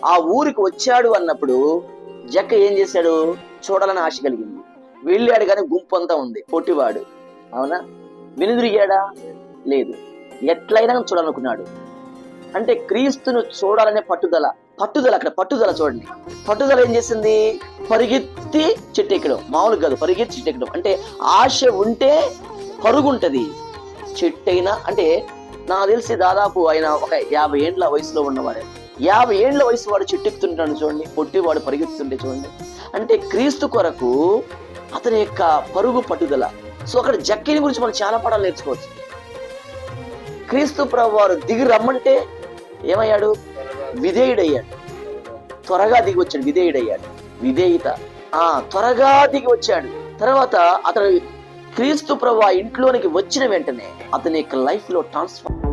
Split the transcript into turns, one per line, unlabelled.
ఆ ఊరికి వచ్చాడు అన్నప్పుడు జక్క ఏం చేశాడు? చూడాలని ఆశ కలిగింది. వెళ్ళాడు కానీ గుంపు అంతా ఉంది, పొట్టివాడు. అవునా? వెనుదిరిగాడా? లేదు. ఎట్లయినా చూడాలనుకున్నాడు. అంటే క్రీస్తును చూడాలనే పట్టుదల. అక్కడ పట్టుదల చూడండి. పట్టుదల ఏం చేసింది? పరిగెత్తి చెట్టు ఎక్కడం. మామూలు కాదు, పరిగెత్తి చెట్టు ఎక్కడం. అంటే ఆశ ఉంటే పరుగుంటది. చెట్టైనా అంటే నాకు తెలిసి దాదాపు ఆయన ఒక 50 ఏండ్ల వయసులో ఉన్నవాడే. 50 ఏండ్ల వయసు వాడు చెట్టు ఎక్కుతుంటాడు చూడండి, పొట్టివాడు పరిగెత్తుంటే చూడండి. అంటే క్రీస్తు కొరకు అతని యొక్క పరుగు పట్టుదల. సో అక్కడ జక్కీని గురించి మనం చాలా పాఠాలు నేర్చుకోవచ్చు. క్రీస్తు ప్రభు వారు దిగి రమ్మంటే ఏమయ్యాడు? విధేయుడయ్యాడు. త్వరగా దిగి వచ్చాడు, విధేయుడయ్యాడు. విధేయత. త్వరగా దిగి వచ్చాడు. తర్వాత అతను క్రీస్తు ప్రభు ఇంట్లోనికి వచ్చిన వెంటనే అతని యొక్క లైఫ్ లో ట్రాన్స్ఫార్మ్